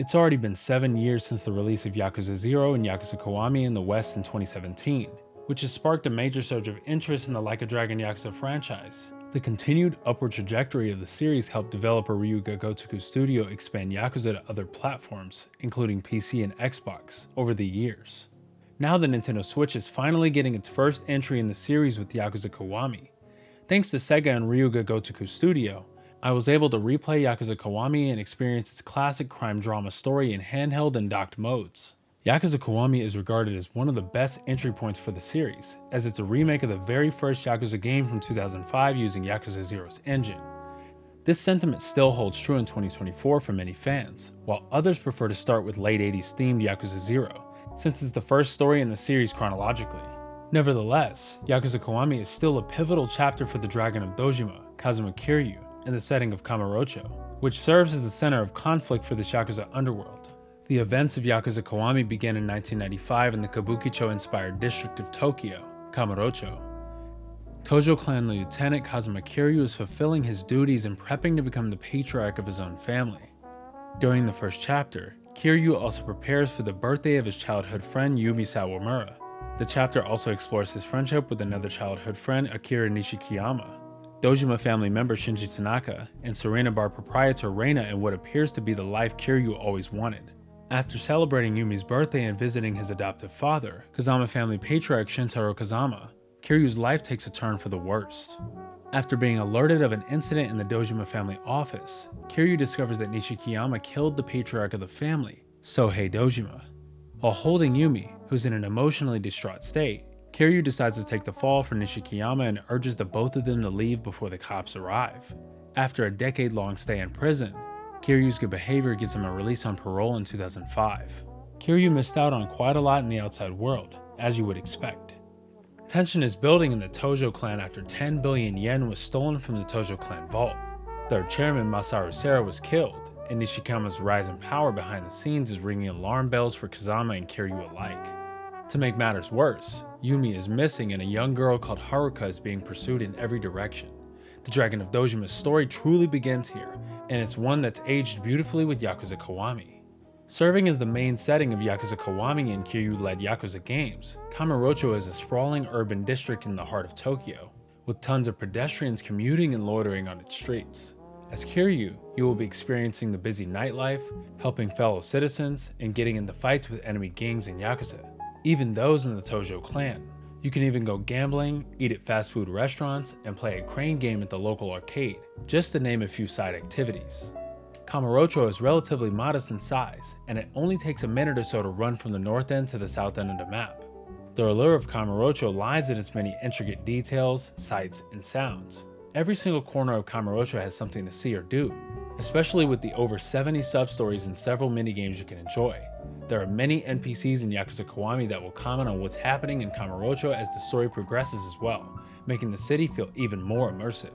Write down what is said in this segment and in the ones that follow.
It's already been 7 years since the release of Yakuza 0 and Yakuza Kiwami in the West in 2017, which has sparked a major surge of interest in the Like a Dragon Yakuza franchise. The continued upward trajectory of the series helped developer Ryuga Gotoku Studio expand Yakuza to other platforms, including PC and Xbox, over the years. Now the Nintendo Switch is finally getting its first entry in the series with Yakuza Kiwami. Thanks to SEGA and Ryuga Gotoku Studio, I was able to replay Yakuza Kiwami and experience its classic crime drama story in handheld and docked modes. Yakuza Kiwami is regarded as one of the best entry points for the series, as it's a remake of the very first Yakuza game from 2005 using Yakuza 0's engine. This sentiment still holds true in 2024 for many fans, while others prefer to start with late 80s themed Yakuza 0, since it's the first story in the series chronologically. Nevertheless, Yakuza Kiwami is still a pivotal chapter for the Dragon of Dojima, Kazuma Kiryu, in the setting of Kamurocho, which serves as the center of conflict for the Yakuza underworld. The events of Yakuza Kiwami began in 1995 in the Kabukicho-inspired district of Tokyo, Kamurocho. Tojo clan lieutenant Kazuma Kiryu is fulfilling his duties and prepping to become the patriarch of his own family. During the first chapter, Kiryu also prepares for the birthday of his childhood friend Yumi Sawamura. The chapter also explores his friendship with another childhood friend, Akira Nishikiyama, Dojima family member Shinji Tanaka, and Serena Bar proprietor Reina in what appears to be the life Kiryu always wanted. After celebrating Yumi's birthday and visiting his adoptive father, Kazama family patriarch Shintaro Kazama, Kiryu's life takes a turn for the worst. After being alerted of an incident in the Dojima family office, Kiryu discovers that Nishikiyama killed the patriarch of the family, Sohei Dojima. While holding Yumi, who's in an emotionally distraught state, Kiryu decides to take the fall for Nishikiyama and urges the both of them to leave before the cops arrive. After a decade-long stay in prison, Kiryu's good behavior gets him a release on parole in 2005. Kiryu missed out on quite a lot in the outside world, as you would expect. Tension is building in the Tojo clan after 10 billion yen was stolen from the Tojo clan vault. Their chairman Masaru Sera was killed, and Nishikiyama's rise in power behind the scenes is ringing alarm bells for Kazama and Kiryu alike. To make matters worse, Yumi is missing and a young girl called Haruka is being pursued in every direction. The Dragon of Dojima's story truly begins here, and it's one that's aged beautifully with Yakuza Kiwami. Serving as the main setting of Yakuza Kiwami and Kiryu-led Yakuza games, Kamurocho is a sprawling urban district in the heart of Tokyo, with tons of pedestrians commuting and loitering on its streets. As Kiryu, you will be experiencing the busy nightlife, helping fellow citizens, and getting into fights with enemy gangs in Yakuza, even those in the Tojo clan. You can even go gambling, eat at fast food restaurants, and play a crane game at the local arcade, just to name a few side activities. Kamurocho is relatively modest in size, and it only takes a minute or so to run from the north end to the south end of the map. The allure of Kamurocho lies in its many intricate details, sights, and sounds. Every single corner of Kamurocho has something to see or do, especially with the over 70 sub-stories and several minigames you can enjoy. There are many NPCs in Yakuza Kiwami that will comment on what's happening in Kamurocho as the story progresses as well, making the city feel even more immersive.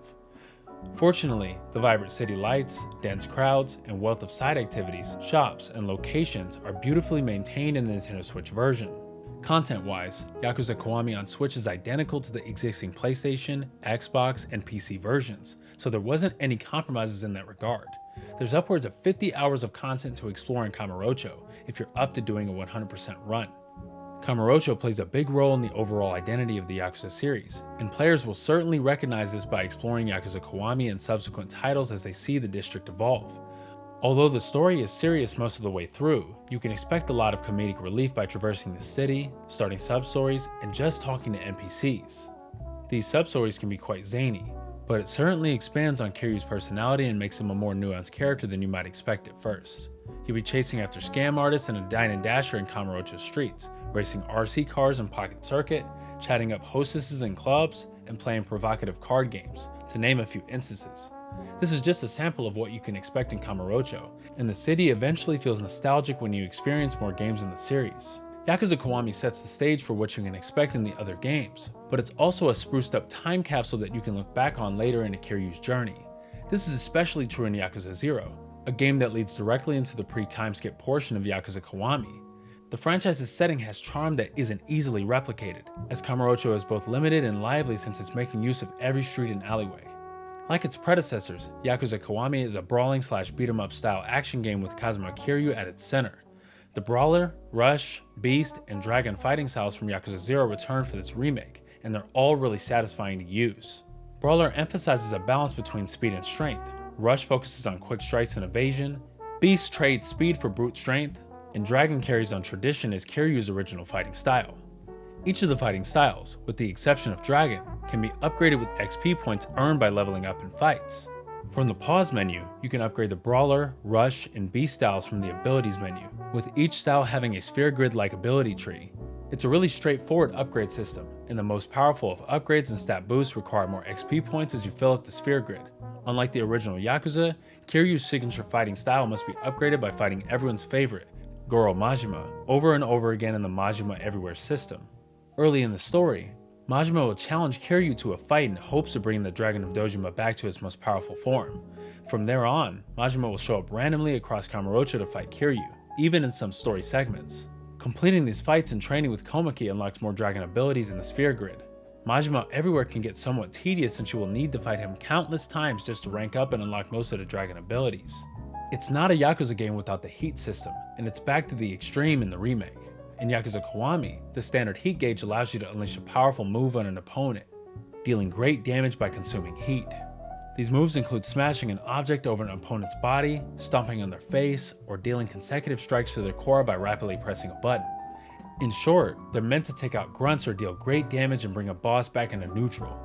Fortunately, the vibrant city lights, dense crowds, and wealth of side activities, shops, and locations are beautifully maintained in the Nintendo Switch version. Content-wise, Yakuza Kiwami on Switch is identical to the existing PlayStation, Xbox, and PC versions, so there wasn't any compromises in that regard. There's upwards of 50 hours of content to explore in Kamurocho if you're up to doing a 100% run. Kamurocho plays a big role in the overall identity of the Yakuza series, and players will certainly recognize this by exploring Yakuza Kiwami and subsequent titles as they see the district evolve. Although the story is serious most of the way through, you can expect a lot of comedic relief by traversing the city, starting sub-stories, and just talking to NPCs. These sub-stories can be quite zany, but it certainly expands on Kiryu's personality and makes him a more nuanced character than you might expect at first. You'll be chasing after scam artists and a dine and dasher in Kamurocho streets, racing RC cars in Pocket Circuit, chatting up hostesses in clubs, and playing provocative card games, to name a few instances. This is just a sample of what you can expect in Kamurocho, and the city eventually feels nostalgic when you experience more games in the series. Yakuza Kiwami sets the stage for what you can expect in the other games, but it's also a spruced up time capsule that you can look back on later in Kiryu's journey. This is especially true in Yakuza 0, a game that leads directly into the pre-time skip portion of Yakuza Kiwami. The franchise's setting has charm that isn't easily replicated, as Kamurocho is both limited and lively since it's making use of every street and alleyway. Like its predecessors, Yakuza Kiwami is a brawling / beat-em-up style action game with Kazuma Kiryu at its center. The Brawler, Rush, Beast, and Dragon fighting styles from Yakuza 0 return for this remake, and they're all really satisfying to use. Brawler emphasizes a balance between speed and strength. Rush focuses on quick strikes and evasion. Beast trades speed for brute strength, and Dragon carries on tradition as Kiryu's original fighting style. Each of the fighting styles, with the exception of Dragon, can be upgraded with XP points earned by leveling up in fights. From the pause menu, you can upgrade the Brawler, Rush, and Beast styles from the abilities menu, with each style having a sphere grid-like ability tree. It's a really straightforward upgrade system, and the most powerful of upgrades and stat boosts require more XP points as you fill up the sphere grid. Unlike the original Yakuza, Kiryu's signature fighting style must be upgraded by fighting everyone's favorite, Goro Majima, over and over again in the Majima Everywhere system. Early in the story, Majima will challenge Kiryu to a fight in hopes of bringing the Dragon of Dojima back to its most powerful form. From there on, Majima will show up randomly across Kamurocho to fight Kiryu, even in some story segments. Completing these fights and training with Komaki unlocks more Dragon abilities in the sphere grid. Majima Everywhere can get somewhat tedious since you will need to fight him countless times just to rank up and unlock most of the Dragon abilities. It's not a Yakuza game without the heat system, and it's back to the extreme in the remake. In Yakuza Kiwami, the standard heat gauge allows you to unleash a powerful move on an opponent, dealing great damage by consuming heat. These moves include smashing an object over an opponent's body, stomping on their face, or dealing consecutive strikes to their core by rapidly pressing a button. In short, they're meant to take out grunts or deal great damage and bring a boss back into neutral.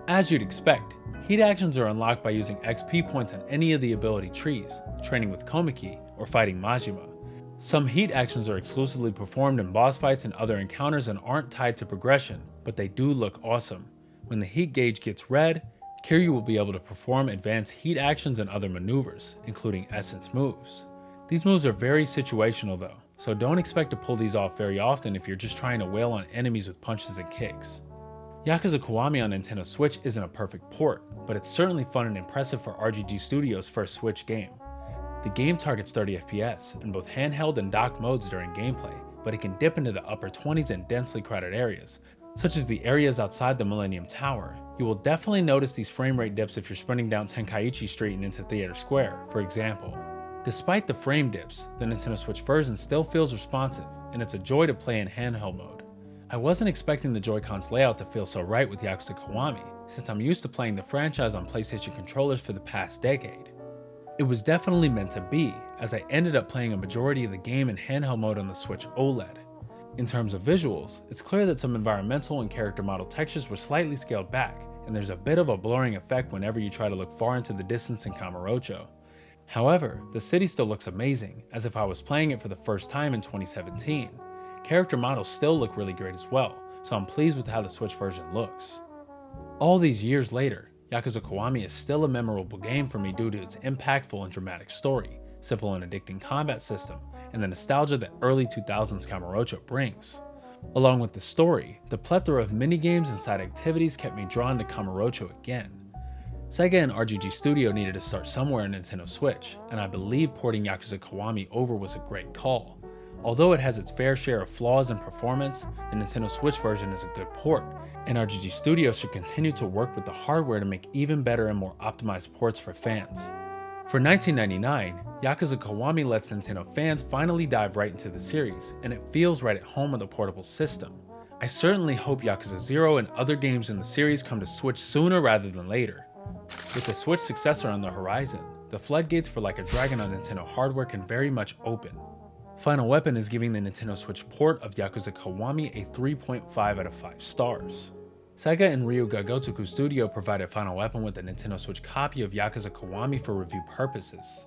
As you'd expect, heat actions are unlocked by using XP points on any of the ability trees, training with Komaki, or fighting Majima. Some heat actions are exclusively performed in boss fights and other encounters and aren't tied to progression, but they do look awesome. When the heat gauge gets red, Kiryu will be able to perform advanced heat actions and other maneuvers, including essence moves. These moves are very situational though, so don't expect to pull these off very often if you're just trying to wail on enemies with punches and kicks. Yakuza Kiwami on Nintendo Switch isn't a perfect port, but it's certainly fun and impressive for RGG Studios' first Switch game. The game targets 30 FPS in both handheld and docked modes during gameplay, but it can dip into the upper 20s in densely crowded areas, such as the areas outside the Millennium Tower. You will definitely notice these frame rate dips if you're sprinting down Tenkaichi Street and into Theater Square, for example. Despite the frame dips, the Nintendo Switch version still feels responsive, and it's a joy to play in handheld mode. I wasn't expecting the Joy-Con's layout to feel so right with Yakuza Kiwami, since I'm used to playing the franchise on PlayStation controllers for the past decade. It was definitely meant to be, as I ended up playing a majority of the game in handheld mode on the Switch OLED. In terms of visuals, it's clear that some environmental and character model textures were slightly scaled back, and there's a bit of a blurring effect whenever you try to look far into the distance in Kamurocho. However, the city still looks amazing, as if I was playing it for the first time in 2017. Character models still look really great as well, so I'm pleased with how the Switch version looks. All these years later, Yakuza Kiwami is still a memorable game for me due to its impactful and dramatic story, simple and addicting combat system, and the nostalgia that early 2000s Kamurocho brings. Along with the story, the plethora of minigames and side activities kept me drawn to Kamurocho again. SEGA and RGG Studio needed to start somewhere on Nintendo Switch, and I believe porting Yakuza Kiwami over was a great call. Although it has its fair share of flaws in performance, the Nintendo Switch version is a good port, and RGG Studios should continue to work with the hardware to make even better and more optimized ports for fans. For $19.99, Yakuza Kiwami lets Nintendo fans finally dive right into the series, and it feels right at home on the portable system. I certainly hope Yakuza 0 and other games in the series come to Switch sooner rather than later. With the Switch successor on the horizon, the floodgates for Like a Dragon on Nintendo hardware can very much open. Final Weapon is giving the Nintendo Switch port of Yakuza Kiwami a 3.5 out of 5 stars. SEGA and Ryuga Gotoku Studio provided Final Weapon with a Nintendo Switch copy of Yakuza Kiwami for review purposes.